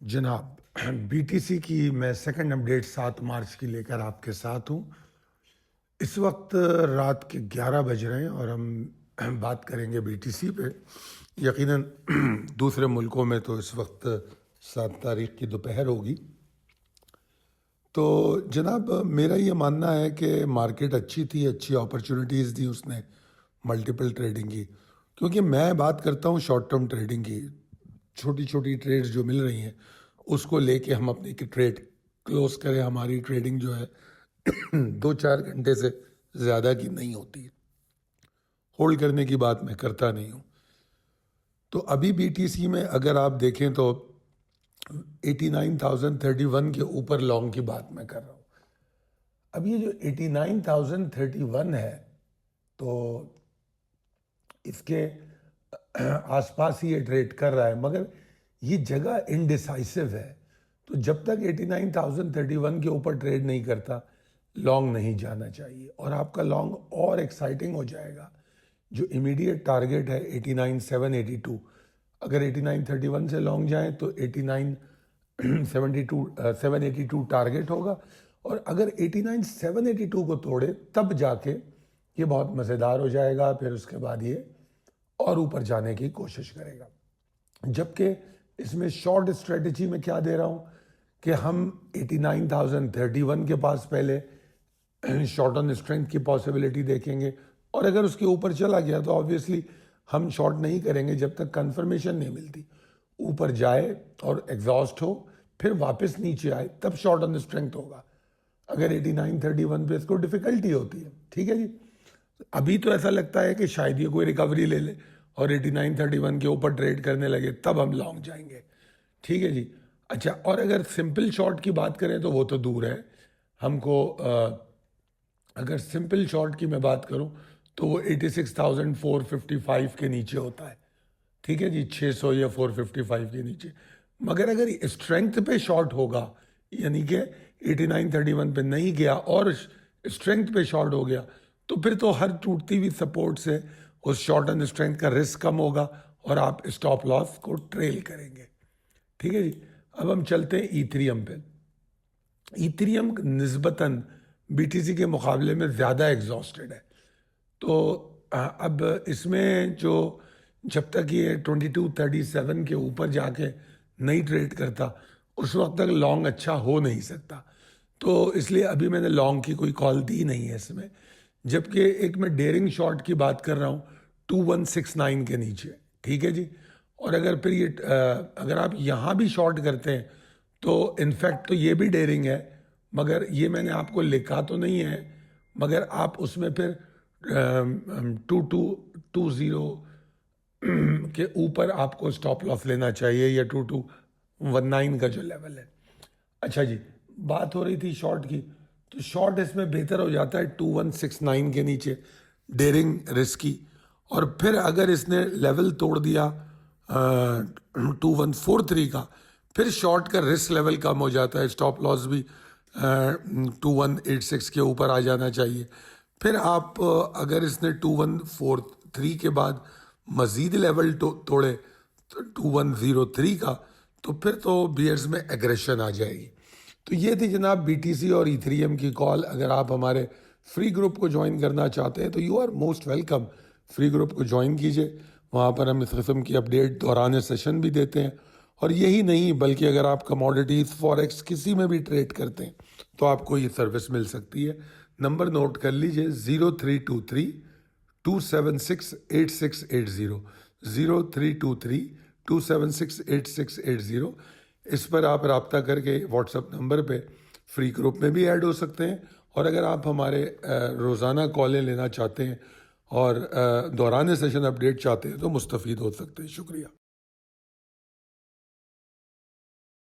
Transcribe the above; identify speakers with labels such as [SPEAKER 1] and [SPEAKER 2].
[SPEAKER 1] जनाब, बीटीसी की मैं सेकंड अपडेट 7 मार्च की लेकर आपके साथ हूँ। इस वक्त रात के 11 बज रहे हैं और हम बात करेंगे बीटीसी पे। यकीनन दूसरे मुल्कों में तो इस वक्त 7 तारीख की दोपहर होगी। तो जनाब, मेरा ये मानना है कि मार्केट अच्छी थी, अच्छी अपॉर्चुनिटीज़ दी उसने मल्टीपल ट्रेडिंग की। क्योंकि मैं बात करता हूँ शॉर्ट टर्म ट्रेडिंग की, छोटी छोटी ट्रेड्स जो मिल रही हैं उसको लेके हम अपनी ट्रेड क्लोज करें। हमारी ट्रेडिंग जो है 2-4 घंटे से ज़्यादा की नहीं होती है। होल्ड करने की बात मैं करता नहीं हूँ। तो अभी बीटीसी में अगर आप देखें तो 89,031 के ऊपर लॉन्ग की बात मैं कर रहा हूँ। अब ये जो 89,031 है, तो इसके आसपास ही ये ट्रेड कर रहा है, मगर ये जगह इनडिसाइसिव है। तो जब तक 89,031 के ऊपर ट्रेड नहीं करता, लॉन्ग नहीं जाना चाहिए। और आपका लॉन्ग और एक्साइटिंग हो जाएगा। जो इमीडिएट टारगेट है 89,782, अगर 89,31 से लॉन्ग जाए तो 89,782 टारगेट होगा। और अगर 89,782 को तोड़े तब जाके ये बहुत मज़ेदार हो जाएगा। फिर उसके बाद ये और ऊपर जाने की कोशिश करेगा। जबकि इसमें शॉर्ट स्ट्रेटजी में क्या दे रहा हूं कि हम 89,031 के पास पहले शॉर्ट ऑन स्ट्रेंथ की पॉसिबिलिटी देखेंगे, और अगर उसके ऊपर चला गया तो ऑब्वियसली हम शॉर्ट नहीं करेंगे जब तक कंफर्मेशन नहीं मिलती। ऊपर जाए और एग्जॉस्ट हो, फिर वापस नीचे आए, तब शॉर्ट ऑन स्ट्रेंथ होगा। अगर 89,31 पे इसको डिफिकल्टी होती है, ठीक है जी। अभी तो ऐसा लगता है कि शायद ये कोई रिकवरी ले ले और 89,31 के ऊपर ट्रेड करने लगे, तब हम लॉन्ग जाएंगे, ठीक है जी। अच्छा, और अगर सिंपल शॉर्ट की बात करें तो वो तो दूर है हमको। अगर सिंपल शॉर्ट की मैं बात करूं तो वो 86,455 के नीचे होता है, ठीक है जी, 600 या 455 के नीचे। मगर अगर स्ट्रेंथ पे शॉर्ट होगा, यानी कि 89,31 पे नहीं गया और स्ट्रेंथ पे शॉर्ट हो गया, तो फिर तो हर टूटती हुई सपोर्ट से उस शॉर्ट एंड स्ट्रेंथ का रिस्क कम होगा और आप स्टॉप लॉस को ट्रेल करेंगे, ठीक है जी। अब हम चलते हैं ईथरियम पे। ईथरियम निस्बतन बीटीसी के मुकाबले में ज़्यादा एग्जॉस्टेड है। तो अब इसमें जो जब तक ये 2237 के ऊपर जाके नहीं ट्रेड करता, उस वक्त तक लॉन्ग अच्छा हो नहीं सकता। तो इसलिए अभी मैंने लॉन्ग की कोई कॉल दी नहीं है इसमें। जबकि एक मैं डेयरिंग शॉट की बात कर रहा हूँ 2169 के नीचे, ठीक है जी। और अगर फिर ये अगर आप यहाँ भी शॉर्ट करते हैं तो इनफैक्ट तो ये भी डेयरिंग है, मगर ये मैंने आपको लिखा तो नहीं है, मगर आप उसमें फिर 2220 के ऊपर आपको स्टॉप लॉस लेना चाहिए, या 2219 का जो लेवल है। अच्छा जी, बात हो रही थी शॉर्ट की, तो शॉर्ट इसमें बेहतर हो जाता है 2169 के नीचे, डेयरिंग रिस्की। और फिर अगर इसने लेवल तोड़ दिया 2143 का, फिर शॉर्ट का रिस्क लेवल कम हो जाता है। स्टॉप लॉस भी 2186 के ऊपर आ जाना चाहिए। फिर आप अगर इसने 2143 के बाद मजीद लेवल तोड़े तो 2103 का, तो फिर तो बियर्स में एग्रेशन आ जाएगी। तो ये थी जनाब बीटीसी और ईथरियम की कॉल। अगर आप हमारे फ्री ग्रुप को ज्वाइन करना चाहते हैं तो you are most welcome. Free group को ज्वाइन कीजिए, वहाँ पर हम इस किस्म की अपडेट दौरान सेशन भी देते हैं। और यही नहीं, बल्कि अगर आप कमोडिटीज़ फॉरेक्स किसी में भी ट्रेड करते हैं तो आपको ये सर्विस मिल सकती है। नंबर नोट कर लीजिए, 0323-276-8680, 0323-276-8680। इस पर आप रब्ता करके व्हाट्सएप नंबर पे फ्री ग्रुप में भी ऐड हो सकते हैं। और अगर आप हमारे रोज़ाना कॉलें लेना चाहते हैं और दौरान सेशन अपडेट चाहते हैं तो मुस्तफ़ीद हो सकते हैं। शुक्रिया।